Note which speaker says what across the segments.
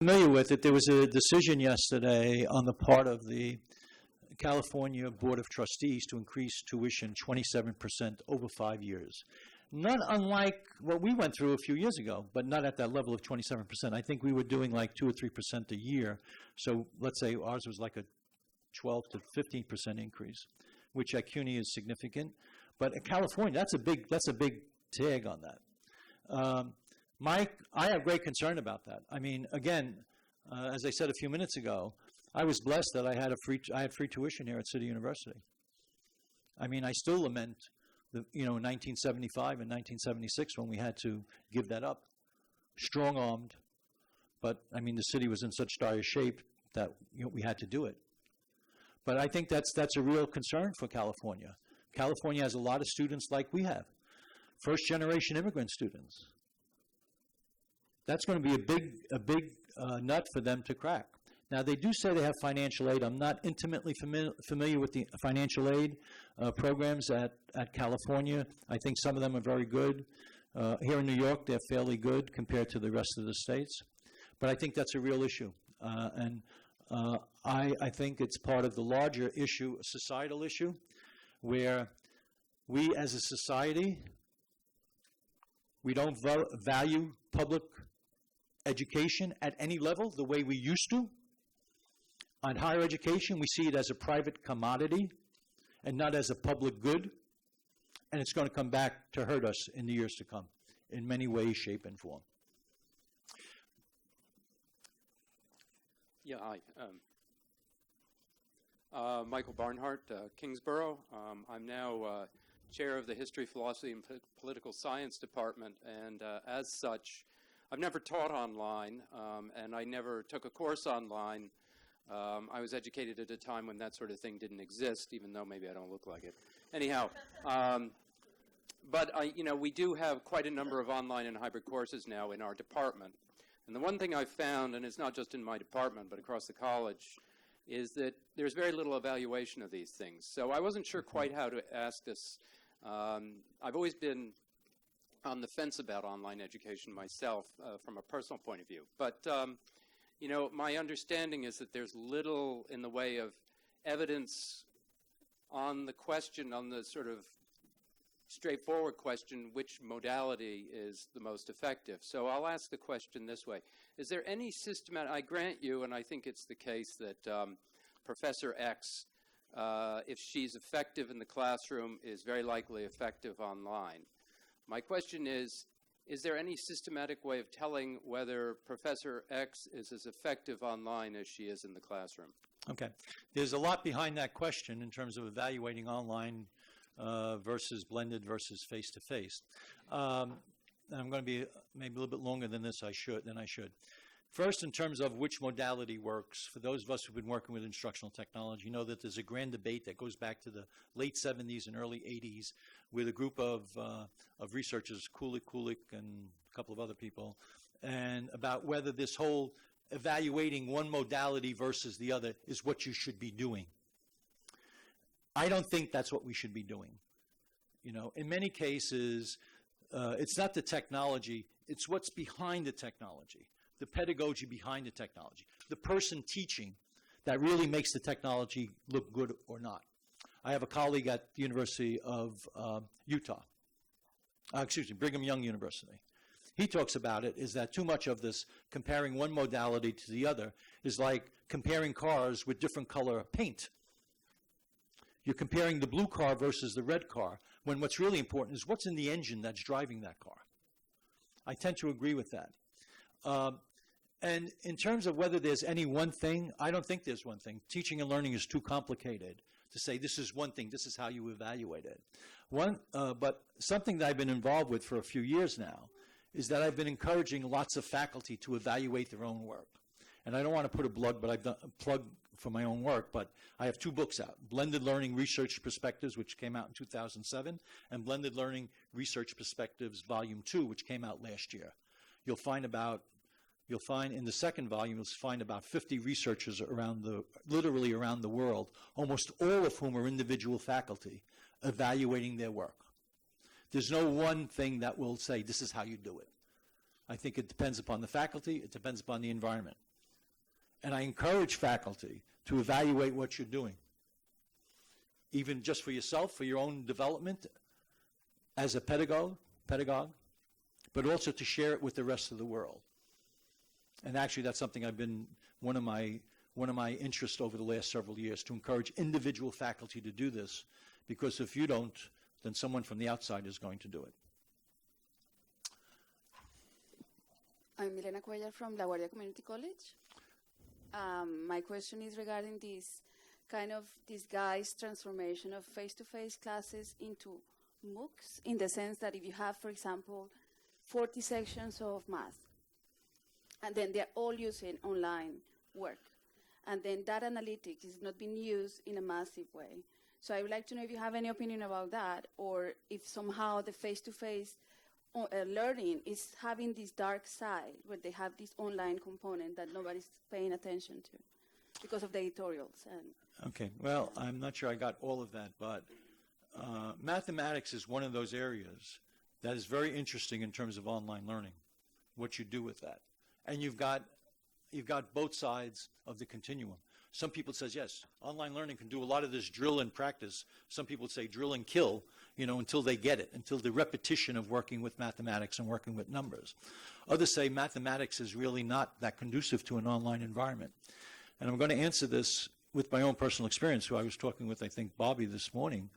Speaker 1: Familiar with it. There was a decision yesterday on the part of the California Board of Trustees to increase tuition 27% over 5 years. Not unlike what we went through a few years ago, but not at that level of 27%. I think we were doing like 2 or 3% a year. So let's say ours was like a 12 to 15% increase, which at CUNY is significant. But at California, that's a big tag on that. I have great concern about that. I mean, again, as I said a few minutes ago, I was blessed that I had free tuition here at City University. I mean, I still lament the, 1975 and 1976 when we had to give that up, strong-armed. But I mean, the city was in such dire shape that we had to do it. But I think that's a real concern for California. California has a lot of students like we have, first-generation immigrant students. That's going to be a big nut for them to crack. Now, they do say they have financial aid. I'm not intimately familiar with the financial aid programs at California. I think some of them are very good. Here in New York, they're fairly good compared to the rest of the states. But I think that's a real issue. I think it's part of the larger issue, a societal issue, where we as a society, we don't value public education at any level the way we used to. On higher education, we see it as a private commodity and not as a public good, and it's going to come back to hurt us in the years to come in many ways, shape, and form.
Speaker 2: Yeah, hi. Michael Barnhart, Kingsborough. I'm now chair of the History, Philosophy, and Political Science Department, and as such, I've never taught online, and I never took a course online. I was educated at a time when that sort of thing didn't exist, even though maybe I don't look like it. Anyhow, but we do have quite a number of online and hybrid courses now in our department. And the one thing I've found, and it's not just in my department, but across the college, is that there's very little evaluation of these things. So I wasn't sure quite how to ask this. I've always been on the fence about online education myself from a personal point of view. But my understanding is that there's little in the way of evidence on the question, on the sort of straightforward question, which modality is the most effective. So I'll ask the question this way. Is there any systematic, I grant you, and I think it's the case that Professor X, if she's effective in the classroom, is very likely effective online. My question is there any systematic way of telling whether Professor X is as effective online as she is in the classroom?
Speaker 1: Okay. There's a lot behind that question in terms of evaluating online versus blended versus face-to-face. I'm going to be maybe a little bit longer than I should. First, in terms of which modality works, for those of us who've been working with instructional technology, know that there's a grand debate that goes back to the late 70s and early 80s with a group of researchers, Kulik, and a couple of other people, and about whether this whole evaluating one modality versus the other is what you should be doing. I don't think that's what we should be doing. In many cases, it's not the technology, it's what's behind the technology. The pedagogy behind the technology, the person teaching that really makes the technology look good or not. I have a colleague at the University of Brigham Young University. He talks about it is that too much of this comparing one modality to the other is like comparing cars with different color paint. You're comparing the blue car versus the red car when what's really important is what's in the engine that's driving that car. I tend to agree with that. And in terms of whether there's any one thing, I don't think there's one thing. Teaching and learning is too complicated to say this is one thing, this is how you evaluate it. But something that I've been involved with for a few years now is that I've been encouraging lots of faculty to evaluate their own work. And I don't want to put a plug for my own work, but I have 2 books out, Blended Learning Research Perspectives, which came out in 2007, and Blended Learning Research Perspectives Volume 2, which came out last year. You'll find in the second volume, you'll find about 50 researchers literally around the world, almost all of whom are individual faculty, evaluating their work. There's no one thing that will say, this is how you do it. I think it depends upon the faculty, it depends upon the environment. And I encourage faculty to evaluate what you're doing, even just for yourself, for your own development as a pedagogue, but also to share it with the rest of the world. And actually, that's something I've been one of my interests over the last several years, to encourage individual faculty to do this, because if you don't, then someone from the outside is going to do it.
Speaker 3: I'm Milena Cuellar from La Guardia Community College. My question is regarding this kind of disguised transformation of face-to-face classes into MOOCs, in the sense that if you have, for example, 40 sections of math, and then they're all using online work, and then that analytics is not being used in a massive way. So I would like to know if you have any opinion about that, or if somehow the face-to-face learning is having this dark side where they have this online component that nobody's paying attention to because of the editorials.
Speaker 1: Okay, well, I'm not sure I got all of that, but mathematics is one of those areas that is very interesting in terms of online learning, what you do with that. And you've got both sides of the continuum. Some people say, yes, online learning can do a lot of this drill and practice. Some people say drill and kill, until they get it, until the repetition of working with mathematics and working with numbers. Others say mathematics is really not that conducive to an online environment. And I'm going to answer this with my own personal experience, who I was talking with, I think, Bobby this morning.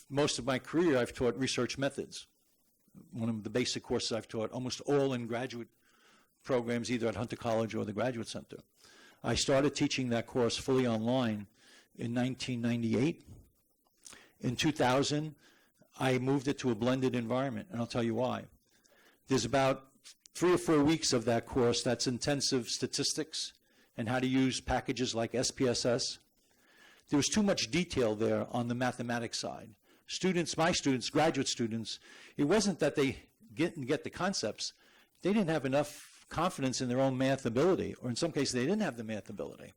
Speaker 1: Most of my career, I've taught research methods. One of the basic courses I've taught, almost all in graduate programs, either at Hunter College or the Graduate Center. I started teaching that course fully online in 1998. In 2000, I moved it to a blended environment, and I'll tell you why. There's about 3 or 4 weeks of that course that's intensive statistics and how to use packages like SPSS. There was too much detail there on the mathematics side. My students, graduate students, it wasn't that they didn't get the concepts. They didn't have enough confidence in their own math ability, or in some cases they didn't have the math ability.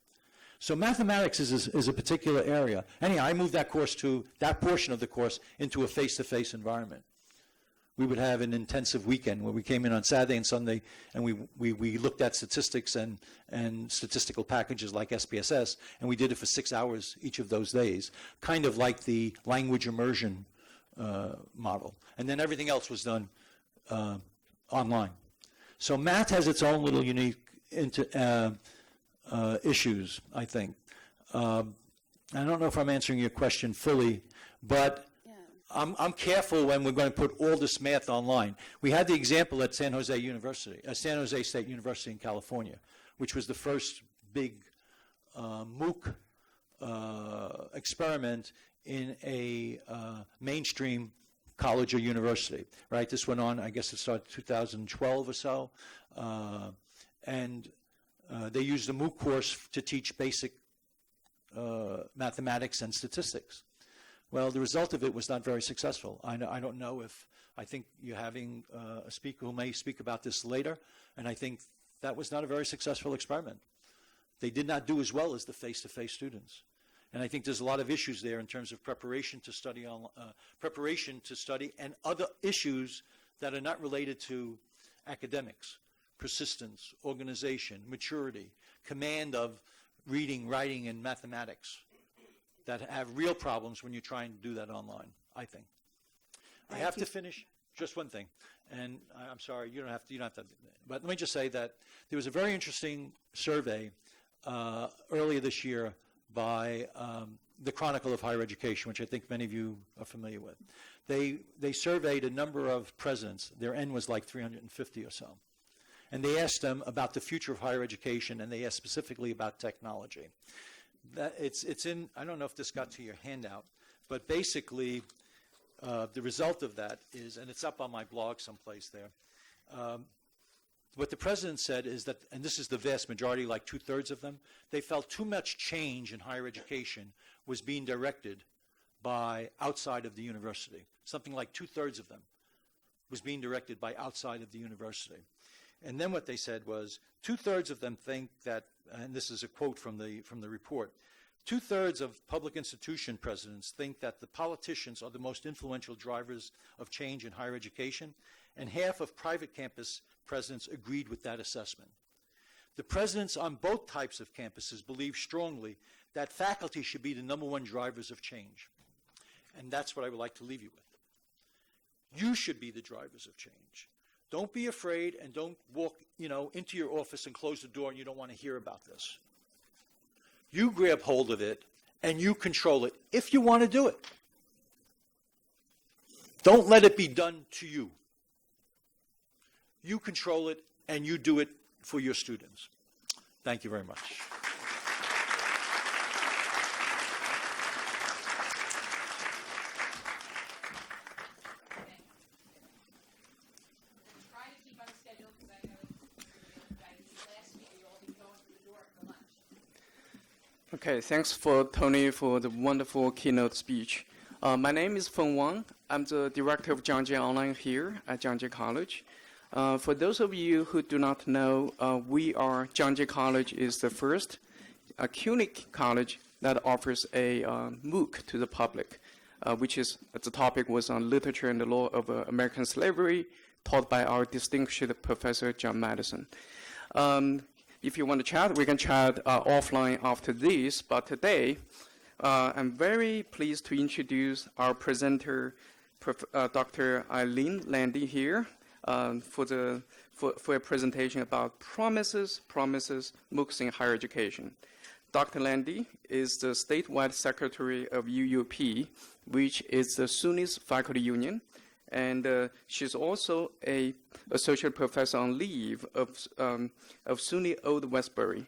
Speaker 1: So mathematics is a particular area. Anyhow, I moved that portion of the course into a face-to-face environment. We would have an intensive weekend where we came in on Saturday and Sunday, and we looked at statistics and statistical packages like SPSS, and we did it for 6 hours each of those days, kind of like the language immersion model. And then everything else was done online. So math has its own little unique issues, I think. I don't know if I'm answering your question fully, but I'm careful when we're going to put all this math online. We had the example at San Jose State University in California, which was the first big MOOC experiment in a mainstream college or university, right? This went on, I guess it started 2012 or so, and they used a MOOC course to teach basic mathematics and statistics. Well, the result of it was not very successful. I don't know if, I think you're having a speaker who may speak about this later, and I think that was not a very successful experiment. They did not do as well as the face-to-face students. And I think there's a lot of issues there in terms of preparation to study and other issues that are not related to academics, persistence, organization, maturity, command of reading, writing, and mathematics, that have real problems when you're trying to do that online, I think. I have to finish just one thing, and I'm sorry, you don't have to, but let me just say that there was a very interesting survey earlier this year by the Chronicle of Higher Education, which I think many of you are familiar with. They surveyed a number of presidents. Their N was like 350 or so. And they asked them about the future of higher education, and they asked specifically about technology. It's in, I don't know if this got to your handout, but basically the result of that is, and it's up on my blog someplace there, what the president said is that, and this is the vast majority, like 2/3 of them, they felt too much change in higher education was being directed by outside of the university. Something like 2/3 of them was being directed by outside of the university. And then what they said was 2/3 of them think that, and this is a quote from the report, 2/3 of public institution presidents think that the politicians are the most influential drivers of change in higher education, and half of private campus presidents agreed with that assessment. The presidents on both types of campuses believe strongly that faculty should be the #1 drivers of change. And that's what I would like to leave you with. You should be the drivers of change. Don't be afraid and don't walk, into your office and close the door and you don't want to hear about this. You grab hold of it and you control it if you want to do it. Don't let it be done to you. You control it and you do it for your students. Thank you very much.
Speaker 4: Okay, thanks for Tony for the wonderful keynote speech. My name is Feng Wang. I'm the director of Jiangxi Online here at Jiangxi College. For those of you who do not know, Jiangxi College is the first CUNY college that offers a MOOC to the public, which is, the topic was on literature and the law of American slavery, taught by our distinguished Professor John Madison. If you want to chat, we can chat offline after this, but today, I'm very pleased to introduce our presenter, Dr. Eileen Landy here, for a presentation about promises, MOOCs in higher education. Dr. Landy is the statewide secretary of UUP, which is the SUNY's faculty union, and she's also a associate professor on leave of SUNY Old Westbury.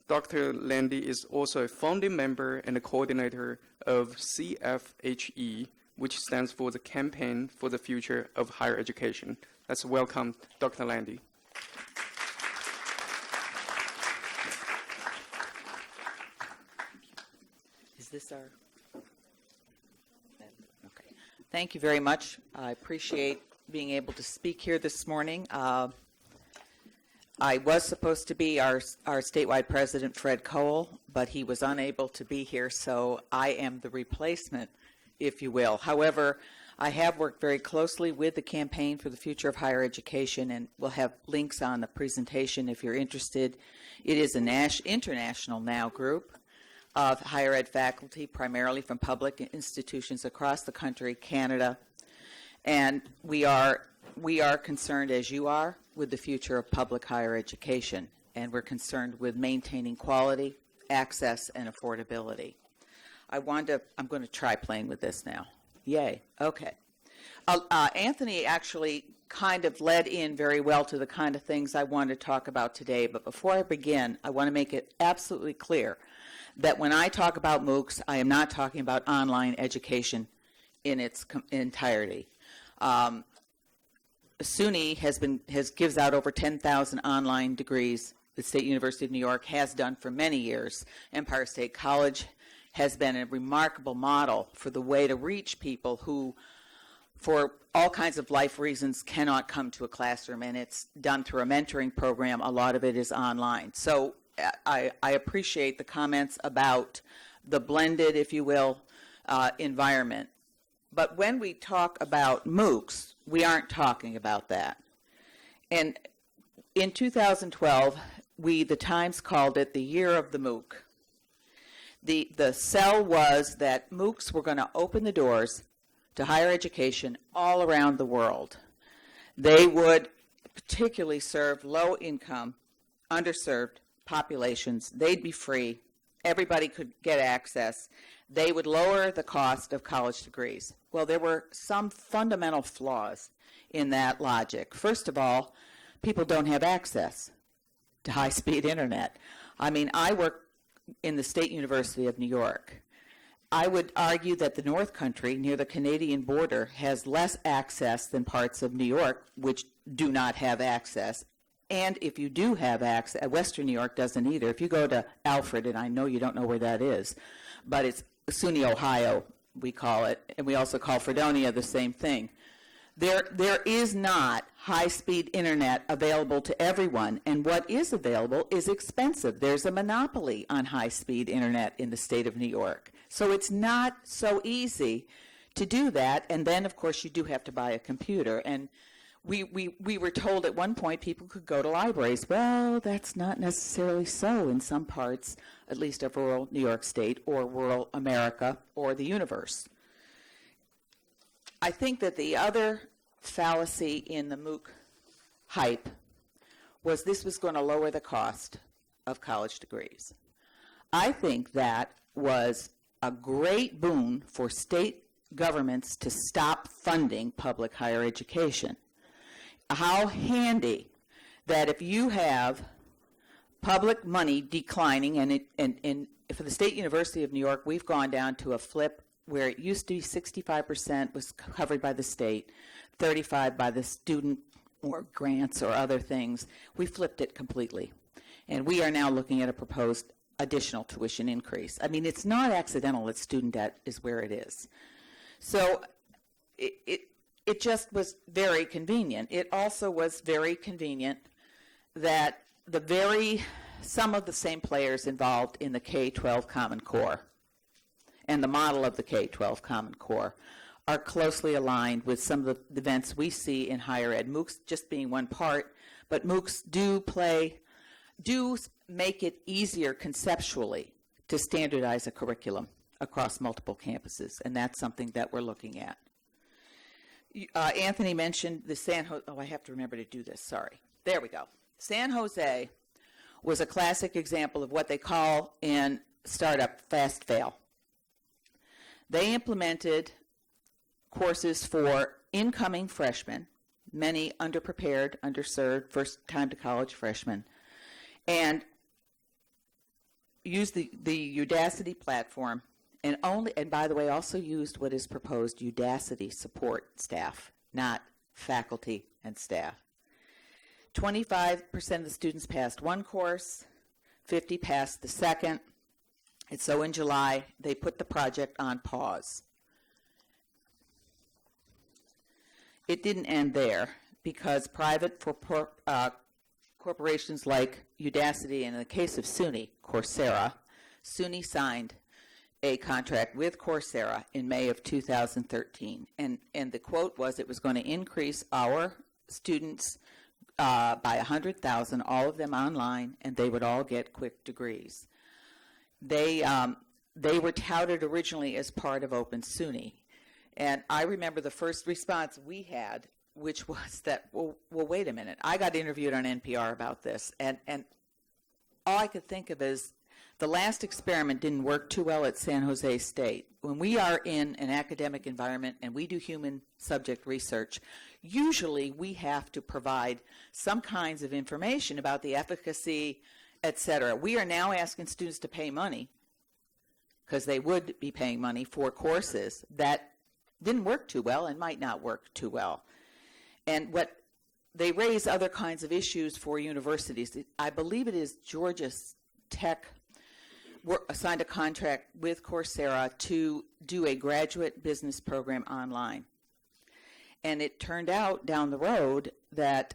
Speaker 4: Dr. Landy is also a founding member and a coordinator of CFHE, which stands for the Campaign for the Future of Higher Education. Let's welcome Dr. Landy.
Speaker 5: Is this our? Okay. Thank you very much. I appreciate being able to speak here this morning. I was supposed to be our statewide president, Fred Cole, but he was unable to be here, so I am the replacement, if you will. However, I have worked very closely with the Campaign for the Future of Higher Education, and we'll have links on the presentation if you're interested. It is an international now group of higher ed faculty, primarily from public institutions across the country, Canada, and we are concerned, as you are, with the future of public higher education, and we're concerned with maintaining quality, access, and affordability. I'm going to try playing with this now. Yay. Okay. Anthony actually kind of led in very well to the kind of things I want to talk about today, but before I begin, I want to make it absolutely clear that when I talk about MOOCs, I am not talking about online education in its entirety. SUNY gives out over 10,000 online degrees. The State University of New York has done for many years. Empire State College has been a remarkable model for the way to reach people who, for all kinds of life reasons, cannot come to a classroom, and it's done through a mentoring program. A lot of it is online. So I appreciate the comments about the blended, if you will, environment. But when we talk about MOOCs, we aren't talking about that. And in 2012, the Times called it the year of the MOOC. The sell was that MOOCs were going to open the doors to higher education all around the world. They would particularly serve low-income, underserved populations. They'd be free. Everybody could get access. They would lower the cost of college degrees. Well, there were some fundamental flaws in that logic. First of all, people don't have access to high-speed internet. I mean, I work in the State University of New York. I would argue that the North Country, near the Canadian border, has less access than parts of New York, which do not have access. And if you do have access, Western New York doesn't either. If you go to Alfred, and I know you don't know where that is, but it's SUNY Ohio, we call it, and we also call Fredonia the same thing. There is not high-speed internet available to everyone, and what is available is expensive. There's a monopoly on high-speed internet in the state of New York. So it's not so easy to do that, and then, of course, you do have to buy a computer. And we were told at one point people could go to libraries. Well, that's not necessarily so in some parts, at least of rural New York State or rural America or the universe. I think that the other fallacy in the MOOC hype was this was going to lower the cost of college degrees. I think that was a great boon for state governments to stop funding public higher education. How handy that if you have public money declining, and for the State University of New York, we've gone down to a flip where it used to be 65% was covered by the state, 35% by the student or grants or other things. We flipped it completely. And we are now looking at a proposed additional tuition increase. I mean, it's not accidental that student debt is where it is. So it just was very convenient. It also was very convenient that some of the same players involved in the K-12 Common Core and the model of the K-12 Common Core are closely aligned with some of the events we see in higher ed. MOOCs just being one part, but MOOCs do make it easier conceptually to standardize a curriculum across multiple campuses, and that's something that we're looking at. Anthony mentioned the San Jose, I have to remember to do this, sorry. There we go. San Jose was a classic example of what they call in startup fast fail. They implemented courses for incoming freshmen, many underprepared, underserved, first time to college freshmen, and used the Udacity platform, and by the way, also used what is proposed Udacity support staff, not faculty and staff. 25% of the students passed one course, 50 passed the second, and so in July, they put the project on pause. It didn't end there, because private corporations like Udacity, and in the case of SUNY, Coursera, SUNY signed a contract with Coursera in May of 2013. And the quote was it was going to increase our students by 100,000, all of them online, and they would all get quick degrees. They were touted originally as part of Open SUNY. And I remember the first response we had, which was that, well, wait a minute. I got interviewed on NPR about this, and all I could think of is the last experiment didn't work too well at San Jose State. When we are in an academic environment and we do human subject research, usually we have to provide some kinds of information about the efficacy, et cetera. We are now asking students to pay money, because they would be paying money for courses that didn't work too well and might not work too well. And what they raise other kinds of issues for universities. I believe it is Georgia Tech signed a contract with Coursera to do a graduate business program online. And it turned out down the road that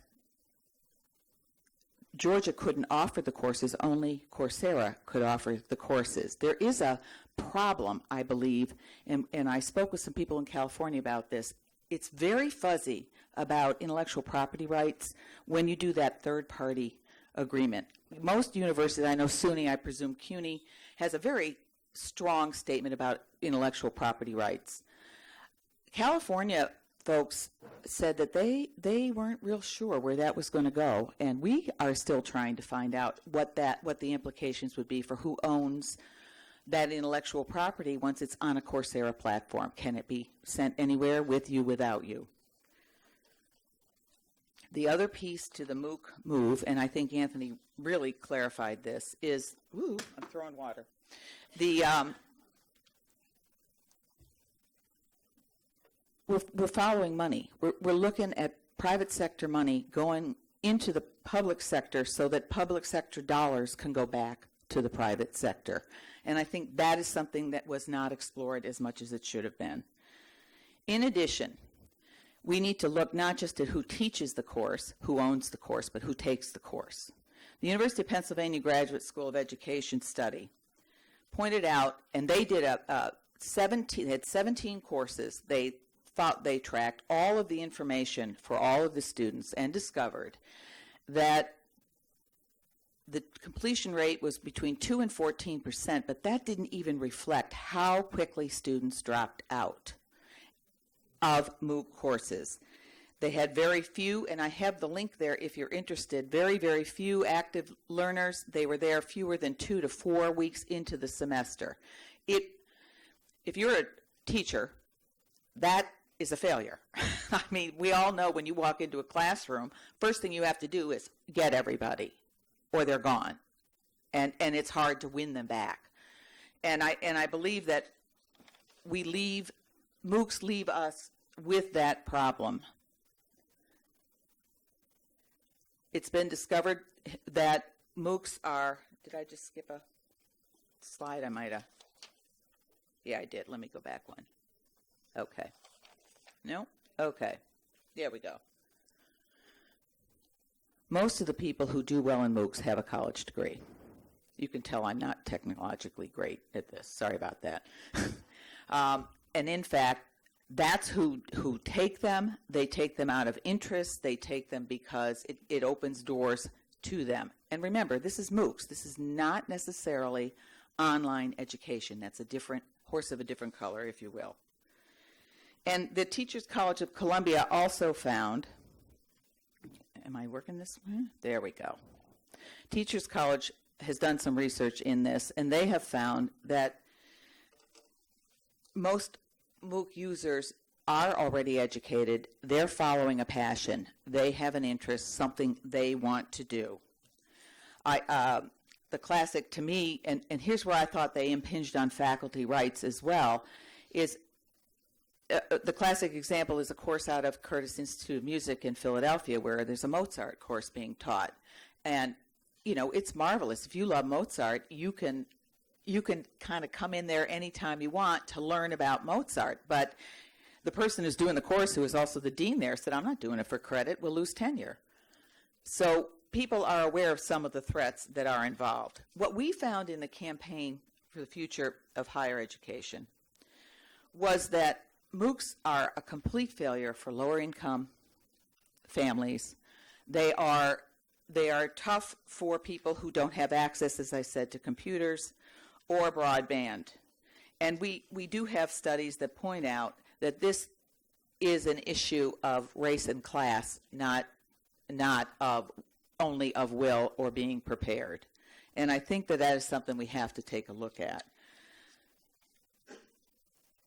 Speaker 5: Georgia couldn't offer the courses, only Coursera could offer the courses. There is a problem, I believe, and I spoke with some people in California about this. It's very fuzzy about intellectual property rights when you do that third-party agreement. Most universities, I know SUNY, I presume CUNY, has a very strong statement about intellectual property rights. California folks said that they weren't real sure where that was going to go, and we are still trying to find out what the implications would be for who owns that intellectual property once it's on a Coursera platform. Can it be sent anywhere with you, without you? The other piece to the MOOC move, and I think Anthony really clarified this, is, I'm throwing water. We're following money. We're looking at private sector money going into the public sector so that public sector dollars can go back to the private sector. And I think that is something that was not explored as much as it should have been. In addition, we need to look not just at who teaches the course, who owns the course, but who takes the course. The University of Pennsylvania Graduate School of Education study pointed out, and they did they had 17 courses. They they tracked all of the information for all of the students and discovered that the completion rate was between 2 and 14%, but that didn't even reflect how quickly students dropped out of MOOC courses. They had very few, and I have the link there if you're interested, very, very few active learners. They were there fewer than 2 to 4 weeks into the semester. If you're a teacher, that is a failure. I mean, we all know when you walk into a classroom, first thing you have to do is get everybody, or they're gone. And it's hard to win them back. And I believe that MOOCs leave us with that problem. It's been discovered that MOOCs are, did I just skip a slide? I might have. Yeah, I did. Let me go back one. Okay. No? Okay. There we go. Most of the people who do well in MOOCs have a college degree. You can tell I'm not technologically great at this. Sorry about that. And in fact, that's who take them. They take them out of interest. They take them because it opens doors to them. And remember, this is MOOCs. This is not necessarily online education. That's a different horse of a different color, if you will. And the Teachers College of Columbia also found, am I working this way? There we go. Teachers College has done some research in this, and they have found that most MOOC users are already educated. They're following a passion. They have an interest, something they want to do. The classic to me, and here's where I thought they impinged on faculty rights as well, is the classic example is a course out of Curtis Institute of Music in Philadelphia where there's a Mozart course being taught. And, you know, it's marvelous. If you love Mozart, you can kind of come in there anytime you want to learn about Mozart. But the person who's doing the course, who is also the dean there, said, I'm not doing it for credit. We'll lose tenure. So people are aware of some of the threats that are involved. What we found in the campaign for the future of higher education was that MOOCs are a complete failure for lower income families. They are tough for people who don't have access, as I said, to computers or broadband. And we do have studies that point out that this is an issue of race and class, not of only of will or being prepared. And I think that is something we have to take a look at.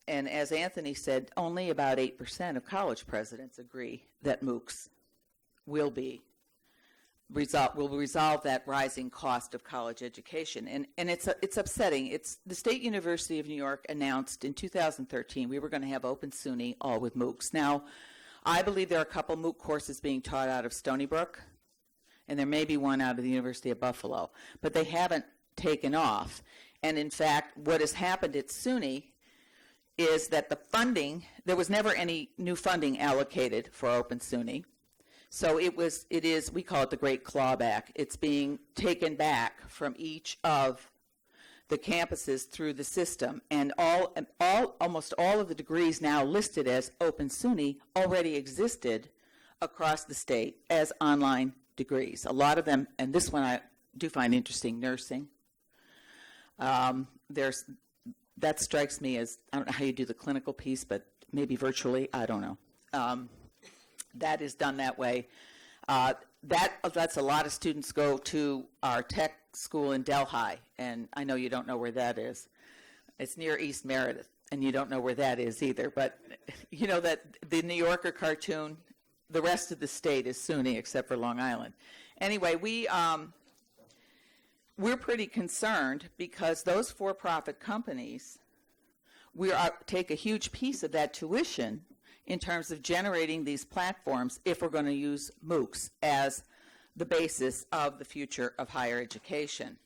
Speaker 5: And as Anthony said, only about 8% of college presidents agree that MOOCs will resolve that rising cost of college education. And it's upsetting. The State University of New York announced in 2013 we were going to have Open SUNY all with MOOCs. Now, I believe there are a couple MOOC courses being taught out of Stony Brook, and there may be one out of the University of Buffalo, but they haven't taken off. And in fact, what has happened at SUNY is that the funding, there was never any new funding allocated for Open SUNY. So it is, we call it the great clawback. It's being taken back from each of the campuses through the system. And almost all of the degrees now listed as Open SUNY already existed across the state as online degrees. A lot of them, and this one I do find interesting, nursing. That strikes me as, I don't know how you do the clinical piece, but maybe virtually, I don't know. That is done that way. That's a lot of students go to our tech school in Delhi, and I know you don't know where that is. It's near East Meredith, and you don't know where that is either. But you know that the New Yorker cartoon, the rest of the state is SUNY except for Long Island. Anyway, we're pretty concerned because those for-profit companies take a huge piece of that tuition in terms of generating these platforms if we're going to use MOOCs as the basis of the future of higher education.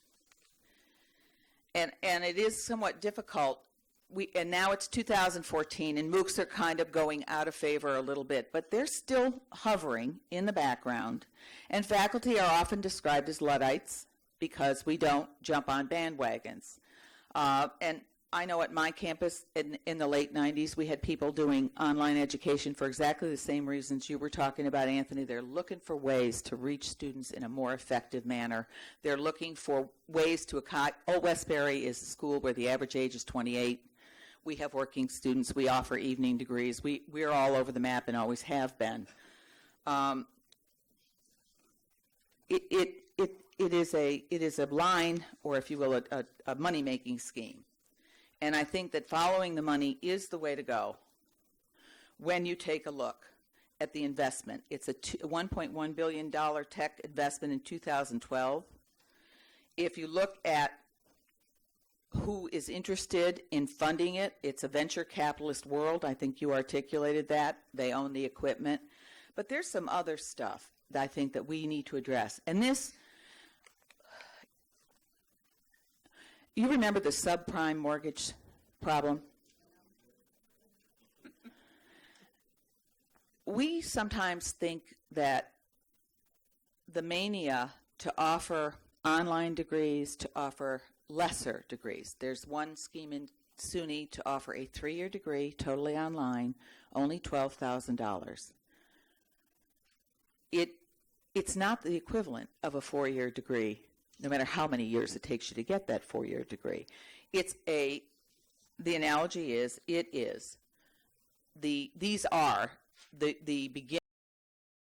Speaker 5: And it is somewhat difficult. And now it's 2014, and MOOCs are kind of going out of favor a little bit, but they're still hovering in the background. And faculty are often described as Luddites because we don't jump on bandwagons. And I know at my campus in the late 90s, we had people doing online education for exactly the same reasons you were talking about, Anthony. They're looking for ways to reach students in a more effective manner. They're looking for ways to Old Westbury is a school where the average age is 28. We have working students. We offer evening degrees. We're all over the map and always have been. It is a line, or if you will, a money-making scheme. And I think that following the money is the way to go when you take a look at the investment. It's a $1.1 billion tech investment in 2012. If you look at who is interested in funding it, it's a venture capitalist world. I think you articulated that. They own the equipment. But there's some other stuff that I think that we need to address. And this, you remember the subprime mortgage problem? We sometimes think that the mania to offer online degrees, to offer lesser degrees. There's one scheme in SUNY to offer a 3-year degree, totally online, only $12,000. It's not the equivalent of a 4-year degree, no matter how many years it takes you to get that 4-year degree. The analogy is, these are the beginning